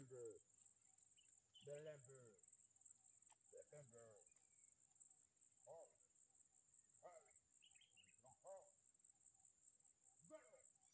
Berlinburg, Berlinburg, Berlinburg. Oh, oh, oh, Berlin, Berlin, Berlin.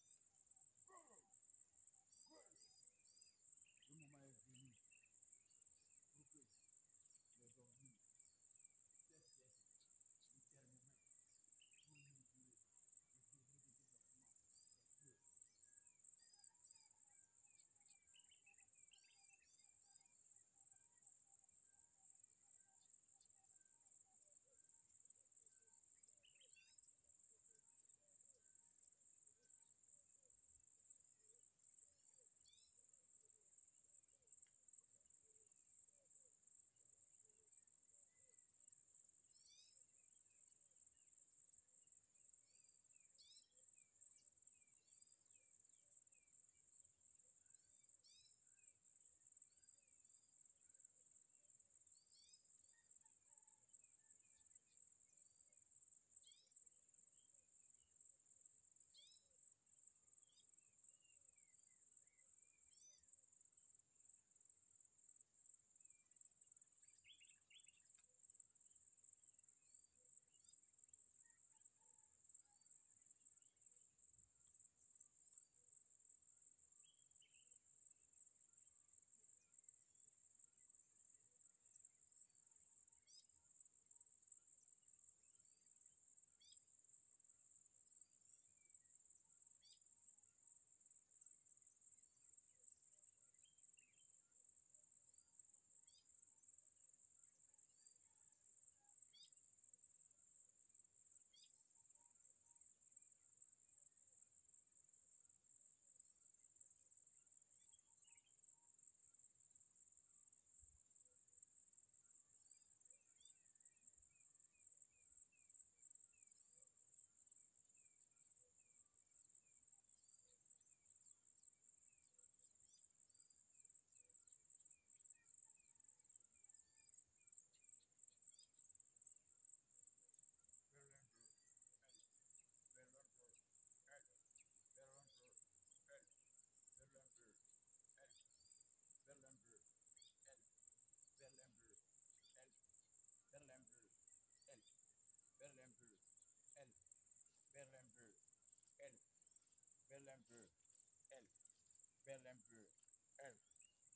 Le moment est venu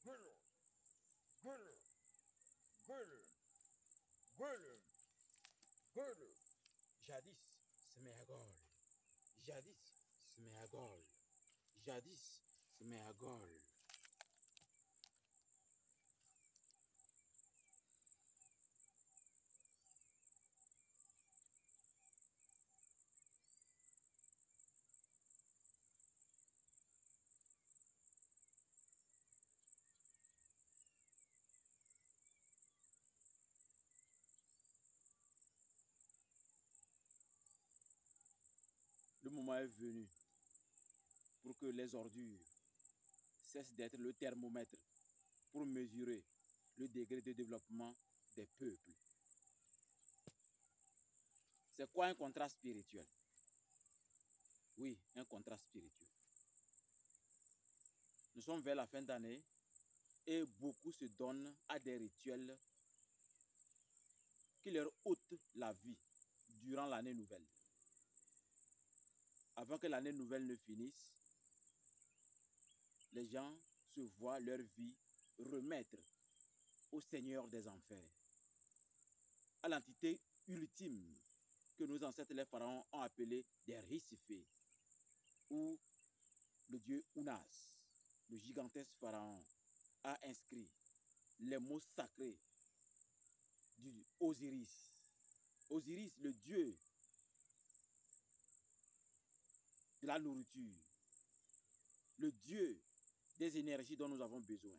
pour que les ordures cessent d'être le thermomètre pour mesurer le degré de développement des peuples. Jadis, Smeagol. Jadis, Smeagol. Jadis, Smeagol. Le moment est venu pour que les ordures cessent d'être le thermomètre pour mesurer le degré de développement des peuples. C'est quoi un contrat spirituel? Oui, un contrat spirituel. Nous sommes vers la fin d'année et beaucoup se donnent à des rituels qui leur ôtent la vie durant l'année nouvelle. Avant que l'année nouvelle ne finisse, les gens se voient leur vie remettre au Seigneur des enfers, à l'entité ultime que nos ancêtres les pharaons ont appelé des Risifés, où le dieu Unas, le gigantesque pharaon, a inscrit les mots sacrés du Osiris. Osiris, le dieu de la nourriture, le dieu des énergies dont nous avons besoin,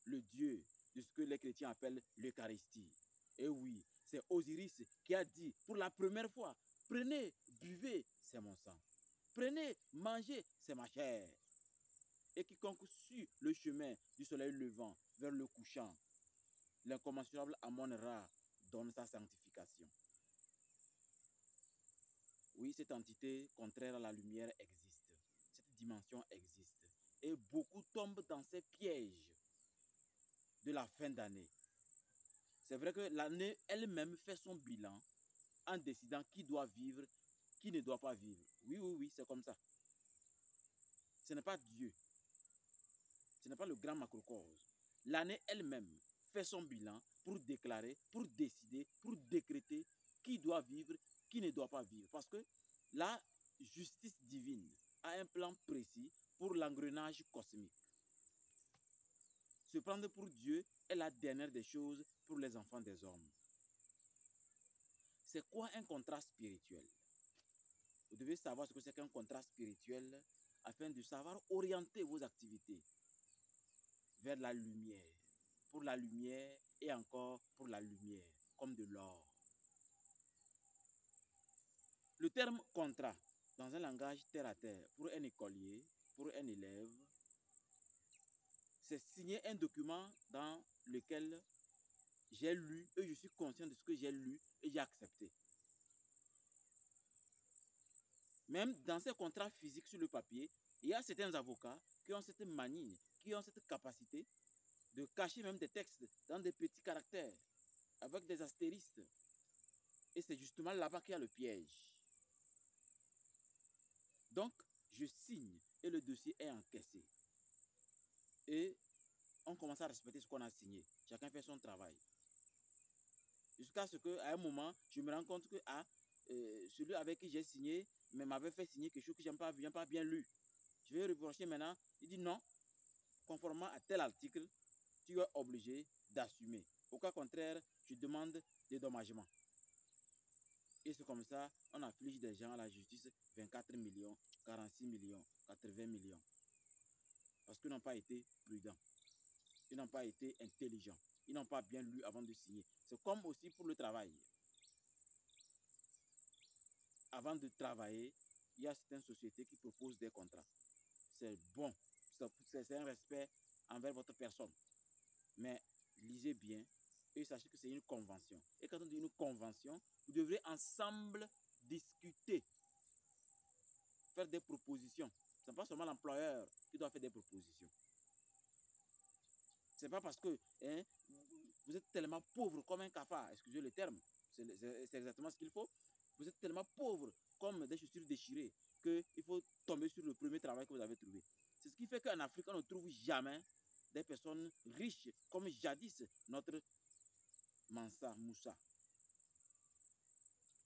le dieu de ce que les chrétiens appellent l'Eucharistie. Et oui, c'est Osiris qui a dit pour la première fois, prenez, buvez, c'est mon sang. Prenez, mangez, c'est ma chair. Et quiconque suit le chemin du soleil levant vers le couchant, l'incommensurable Amon-Ra donne sa sanctification. Oui, cette entité contraire à la lumière existe. Cette dimension existe. Et beaucoup tombent dans ces pièges de la fin d'année. C'est vrai que l'année elle-même fait son bilan en décidant qui doit vivre, qui ne doit pas vivre. Oui, oui, oui, c'est comme ça. Ce n'est pas Dieu. Ce n'est pas le grand macrocosme. L'année elle-même fait son bilan pour déclarer, pour décider, pour décréter qui doit vivre, qui ne doit pas vivre. Parce que la justice divine a un plan précis pour l'engrenage cosmique. Se prendre pour Dieu est la dernière des choses pour les enfants des hommes. C'est quoi un contrat spirituel? Vous devez savoir ce que c'est qu'un contrat spirituel afin de savoir orienter vos activités vers la lumière, pour la lumière et encore pour la lumière, comme de l'or. Le terme contrat, dans un langage terre à terre, pour un écolier, pour un élève, c'est signer un document dans lequel j'ai lu et je suis conscient de ce que j'ai lu et j'ai accepté. Même dans ces contrats physiques sur le papier, il y a certains avocats qui ont cette manie, qui ont cette capacité de cacher même des textes dans des petits caractères, avec des astérisques. Et c'est justement là-bas qu'il y a le piège. Donc, je signe et le dossier est encaissé. Et on commence à respecter ce qu'on a signé. Chacun fait son travail. Jusqu'à ce qu'à un moment, je me rends compte que celui avec qui j'ai signé m'avait fait signer quelque chose que je n'ai pas bien lu. Je vais reprocher maintenant. Il dit non, conformément à tel article, tu es obligé d'assumer. Au cas contraire, je demande dédommagement. Et c'est comme ça, on afflige des gens à la justice 24 millions, 46 millions, 80 millions. Parce qu'ils n'ont pas été prudents. Ils n'ont pas été intelligents. Ils n'ont pas bien lu avant de signer. C'est comme aussi pour le travail. Avant de travailler, il y a certaines sociétés qui proposent des contrats. C'est bon. C'est un respect envers votre personne. Mais lisez bien et sachez que c'est une convention. Et quand on dit une convention, vous devrez ensemble discuter, faire des propositions. Ce n'est pas seulement l'employeur qui doit faire des propositions. Ce n'est pas parce que vous êtes tellement pauvre comme un cafard, excusez le terme, c'est exactement ce qu'il faut. Vous êtes tellement pauvre comme des chaussures déchirées qu'il faut tomber sur le premier travail que vous avez trouvé. C'est ce qui fait qu'en Afrique, on ne trouve jamais des personnes riches comme jadis notre Mansa Moussa,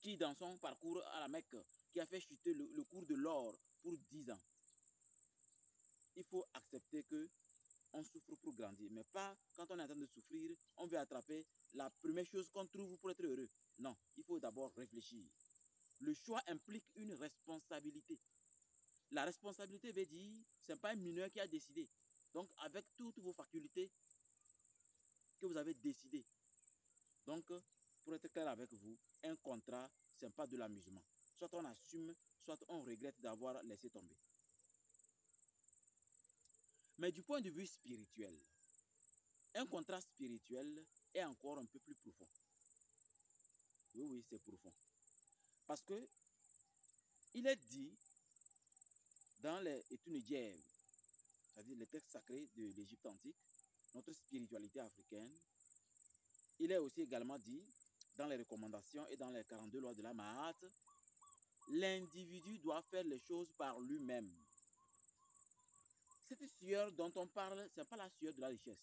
qui dans son parcours à la Mecque, qui a fait chuter le cours de l'or pour 10 ans. Il faut accepter que on souffre pour grandir, mais pas quand on est en train de souffrir, on veut attraper la première chose qu'on trouve pour être heureux. Non, il faut d'abord réfléchir. Le choix implique une responsabilité. La responsabilité veut dire, ce n'est pas un mineur qui a décidé. Donc, avec toutes vos facultés que vous avez décidé. Donc, pour être clair avec vous, un contrat, ce n'est pas de l'amusement. Soit on assume, soit on regrette d'avoir laissé tomber. Mais du point de vue spirituel, un contrat spirituel est encore un peu plus profond. Oui, oui, c'est profond. Parce que il est dit dans les Etunidjèves, c'est-à-dire les textes sacrés de l'Égypte antique, notre spiritualité africaine, il est aussi également dit dans les recommandations et dans les 42 lois de la Mahat, l'individu doit faire les choses par lui-même. Cette sueur dont on parle, ce n'est pas la sueur de la richesse.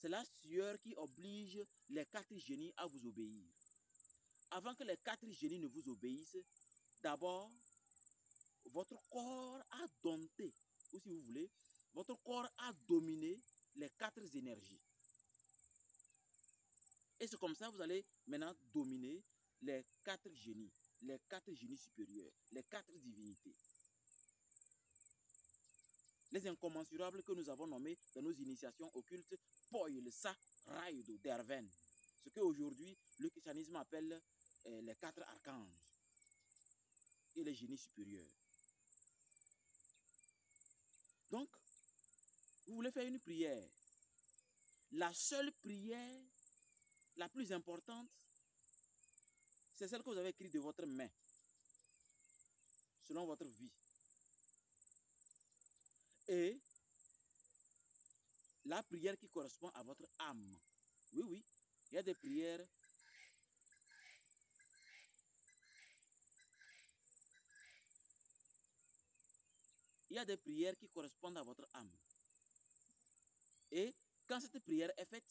C'est la sueur qui oblige les 4 génies à vous obéir. Avant que les 4 génies ne vous obéissent, d'abord, votre corps a dompté, ou si vous voulez, votre corps a dominé les 4 énergies. Et c'est comme ça que vous allez maintenant dominer les 4 génies supérieurs, les 4 divinités. Les incommensurables que nous avons nommés dans nos initiations occultes, Poilsa, Raido, Derven, ce qu'aujourd'hui le christianisme appelle les 4 archanges et les génies supérieurs. Donc, vous voulez faire une prière. La seule prière, la plus importante, c'est celle que vous avez écrite de votre main, selon votre vie. Et la prière qui correspond à votre âme. Oui, oui, il y a des prières. Il y a des prières qui correspondent à votre âme. Et quand cette prière est faite,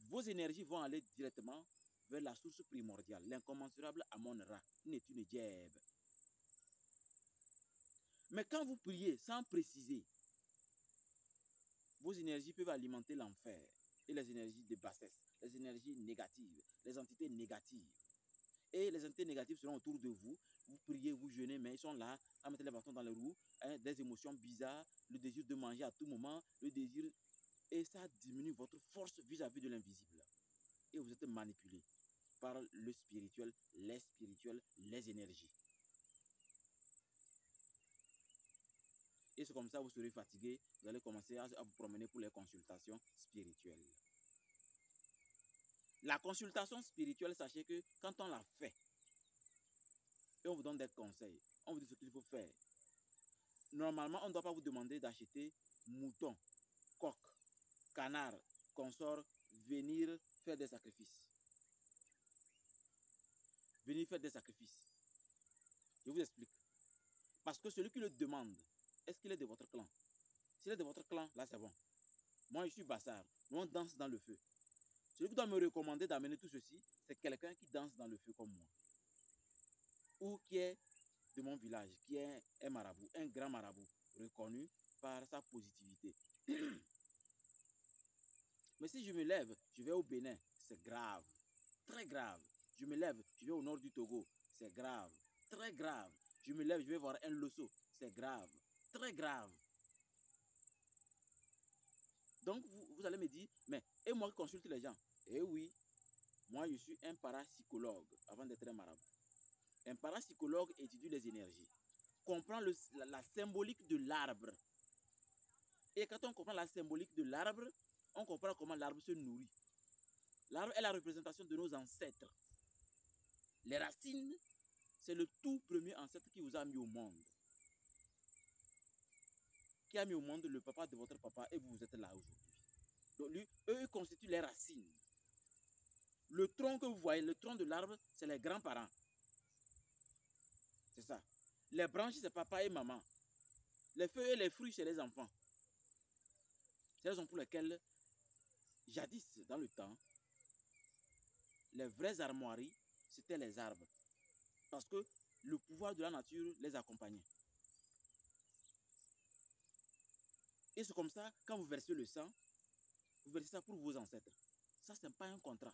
vos énergies vont aller directement vers la source primordiale, l'incommensurable Amon-Ra, Netune Djeb. Mais quand vous priez sans préciser, vos énergies peuvent alimenter l'enfer et les énergies de bassesse, les énergies négatives, les entités négatives. Et les entités négatives seront autour de vous. Vous priez, vous jeûnez, mais ils sont là à mettre les bâtons dans les roues, hein, des émotions bizarres, le désir de manger à tout moment, le désir. Et ça diminue votre force vis-à-vis de l'invisible. Et vous êtes manipulé par le spirituel, les énergies. Et c'est comme ça, vous serez fatigué, vous allez commencer à vous promener pour les consultations spirituelles. La consultation spirituelle, sachez que quand on la fait, et on vous donne des conseils, on vous dit ce qu'il faut faire. Normalement, on ne doit pas vous demander d'acheter mouton, coq, canard, consort, venir faire des sacrifices. Venir faire des sacrifices. Je vous explique. Parce que celui qui le demande, est-ce qu'il est de votre clan? S'il est de votre clan, là c'est bon. Moi, je suis Bassard. Nous, on danse dans le feu. Celui qui doit me recommander d'amener tout ceci, c'est quelqu'un qui danse dans le feu comme moi. Ou qui est de mon village, qui est un marabout, un grand marabout, reconnu par sa positivité. Mais si je me lève, je vais au Bénin, c'est grave, très grave. Je me lève, je vais au nord du Togo, c'est grave, très grave. Je me lève, je vais voir un loso, c'est grave, très grave. Donc, vous allez me dire, mais, et moi qui consulte les gens? Eh oui, moi je suis un parapsychologue avant d'être un marabout. Un parapsychologue étudie les énergies, comprend la symbolique de l'arbre. Et quand on comprend la symbolique de l'arbre, on comprend comment l'arbre se nourrit. L'arbre est la représentation de nos ancêtres. Les racines, c'est le tout premier ancêtre qui vous a mis au monde. Qui a mis au monde le papa de votre papa et vous êtes là aujourd'hui. Donc lui, eux constituent les racines. Le tronc que vous voyez, le tronc de l'arbre, c'est les grands-parents. C'est ça. Les branches, c'est papa et maman. Les feuilles et les fruits, c'est les enfants. C'est la raison pour laquelle, jadis, dans le temps, les vraies armoiries, c'était les arbres. Parce que le pouvoir de la nature les accompagnait. Et c'est comme ça, quand vous versez le sang, vous versez ça pour vos ancêtres. Ça, ce n'est pas un contrat.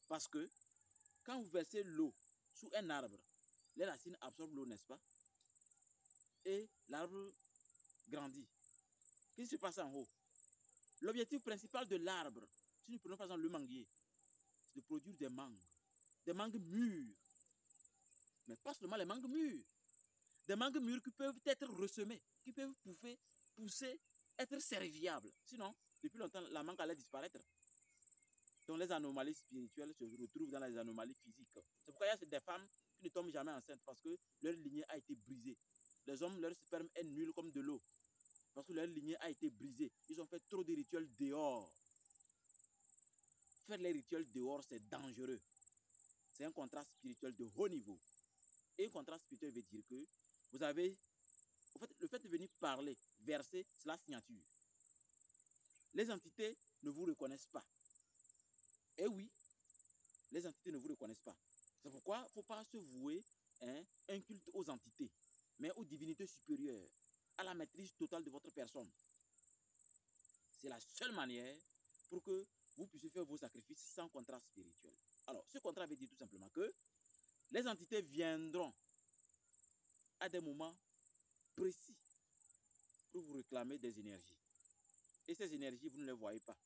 Parce que quand vous versez l'eau sous un arbre, les racines absorbent l'eau, n'est-ce pas? Et l'arbre grandit. Qu'est-ce qui se passe en haut? L'objectif principal de l'arbre, si nous prenons par exemple le manguier, c'est de produire des mangues mûres. Mais pas seulement les mangues mûres. Des mangues mûres qui peuvent être ressemées, qui peuvent pousser, être serviables. Sinon, depuis longtemps, la mangue allait disparaître. Donc les anomalies spirituelles se retrouvent dans les anomalies physiques. C'est pourquoi il y a des femmes qui ne tombent jamais enceintes parce que leur lignée a été brisée. Les hommes, leur sperme est nul comme de l'eau parce que leur lignée a été brisée. Ils ont fait trop de rituels dehors. Faire les rituels dehors, c'est dangereux. C'est un contrat spirituel de haut niveau. Et un contrat spirituel veut dire que vous avez... En fait, le fait de venir parler, verser, c'est la signature. Les entités ne vous reconnaissent pas. Eh oui, les entités ne vous reconnaissent pas. C'est pourquoi il ne faut pas se vouer un culte aux entités, mais aux divinités supérieures, à la maîtrise totale de votre personne. C'est la seule manière pour que vous puissiez faire vos sacrifices sans contrat spirituel. Alors, ce contrat veut dire tout simplement que les entités viendront à des moments précis pour vous réclamer des énergies. Et ces énergies, vous ne les voyez pas.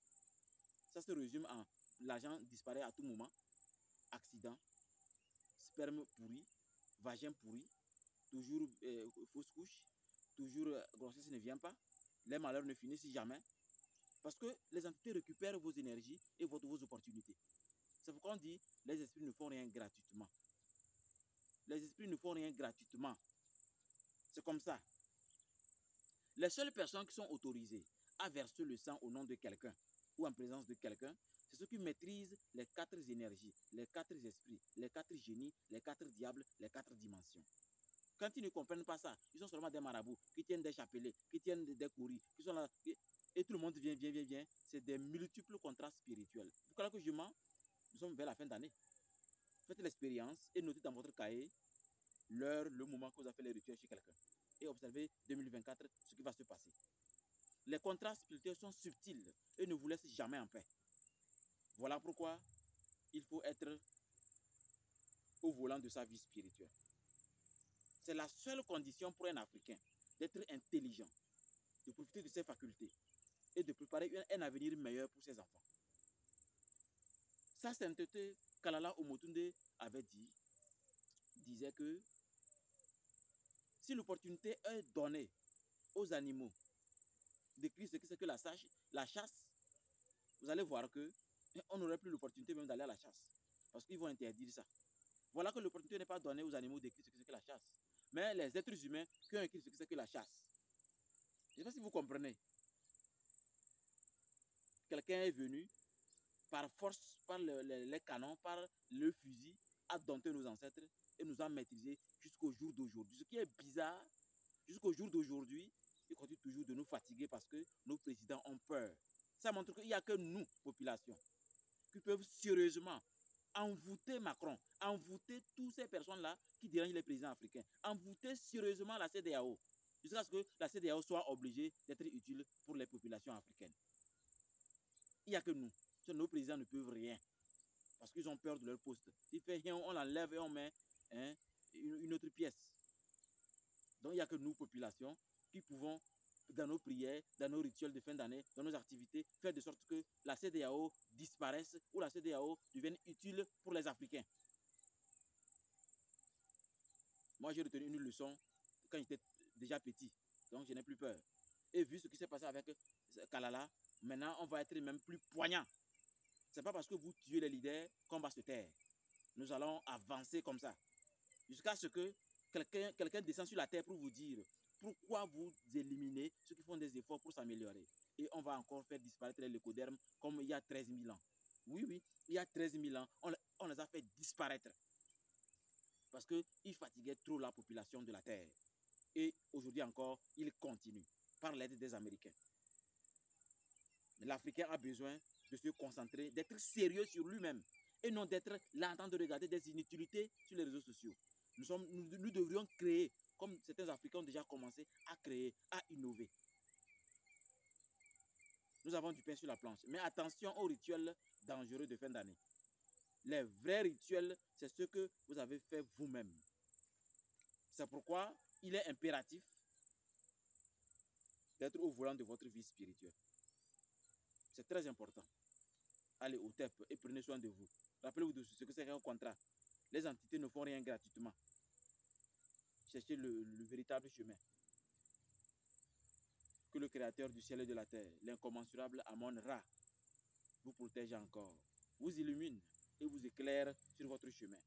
Ça se résume en l'argent disparaît à tout moment, accident, sperme pourri, vagin pourri, toujours fausse couche, toujours grossesse ne vient pas, les malheurs ne finissent jamais. Parce que les entités récupèrent vos énergies et vos opportunités. C'est pourquoi on dit les esprits ne font rien gratuitement. Les esprits ne font rien gratuitement. C'est comme ça. Les seules personnes qui sont autorisées a versé le sang au nom de quelqu'un ou en présence de quelqu'un, c'est ceux qui maîtrisent les 4 énergies, les 4 esprits, les 4 génies, les 4 diables, les 4 dimensions. Quand ils ne comprennent pas ça, ils sont seulement des marabouts qui tiennent des chapelets, qui tiennent des couris, qui sont là, et tout le monde vient. C'est des multiples contrats spirituels. Vous croyez que je mens? Nous sommes vers la fin d'année. Faites l'expérience et notez dans votre cahier l'heure, le moment que vous avez fait les rituels chez quelqu'un. Et observez 2024 ce qui va se passer. Les contrats spirituels sont subtils et ne vous laissent jamais en paix. Voilà pourquoi il faut être au volant de sa vie spirituelle. C'est la seule condition pour un Africain d'être intelligent, de profiter de ses facultés et de préparer un avenir meilleur pour ses enfants. Sa sainteté, Kalala Omotunde disait que si l'opportunité est donnée aux animaux d'écrire ce que c'est que la chasse, vous allez voir qu'on n'aurait plus l'opportunité même d'aller à la chasse. Parce qu'ils vont interdire ça. Voilà que l'opportunité n'est pas donnée aux animaux d'écrire ce que c'est que la chasse. Mais les êtres humains qui ont écrit ce que c'est que la chasse. Je ne sais pas si vous comprenez. Quelqu'un est venu, par force, par les canons, par le fusil, a dompté nos ancêtres et nous a maîtrisés jusqu'au jour d'aujourd'hui. Ce qui est bizarre, jusqu'au jour d'aujourd'hui, ils continuent toujours de nous fatiguer parce que nos présidents ont peur. Ça montre qu'il n'y a que nous, population, qui peuvent sérieusement envoûter Macron, envoûter toutes ces personnes-là qui dérangent les présidents africains, envoûter sérieusement la CEDEAO, jusqu'à ce que la CEDEAO soit obligée d'être utile pour les populations africaines. Il n'y a que nous. Nos présidents ne peuvent rien parce qu'ils ont peur de leur poste. S'il fait rien, on l'enlève et on met une autre pièce. Donc il n'y a que nous, population, qui pouvons, dans nos prières, dans nos rituels de fin d'année, dans nos activités, faire de sorte que la CEDEAO disparaisse ou la CEDEAO devienne utile pour les Africains. Moi, j'ai retenu une leçon quand j'étais déjà petit, donc je n'ai plus peur. Et vu ce qui s'est passé avec Kalala, maintenant, on va être même plus poignant. Ce n'est pas parce que vous tuez les leaders qu'on va se taire. Nous allons avancer comme ça. Jusqu'à ce que quelqu'un descende sur la terre pour vous dire pourquoi vous éliminez ceux qui font des efforts pour s'améliorer. Et on va encore faire disparaître les leucodermes comme il y a 13 000 ans. Oui, il y a 13 000 ans, on les a fait disparaître. Parce qu'ils fatiguaient trop la population de la terre. Et aujourd'hui encore, ils continuent par l'aide des Américains. Mais l'Africain a besoin de se concentrer, d'être sérieux sur lui-même et non d'être là en train de regarder des inutilités sur les réseaux sociaux. Nous devrions créer, comme certains Africains ont déjà commencé à créer, à innover. Nous avons du pain sur la planche. Mais attention aux rituels dangereux de fin d'année. Les vrais rituels, c'est ce que vous avez fait vous-même. C'est pourquoi il est impératif d'être au volant de votre vie spirituelle. C'est très important. Allez au TEP et prenez soin de vous. Rappelez-vous de ce que c'est qu'un contrat. Les entités ne font rien gratuitement. Cherchez le véritable chemin. Que le Créateur du ciel et de la terre, l'incommensurable Amon-Ra, vous protège encore, vous illumine et vous éclaire sur votre chemin.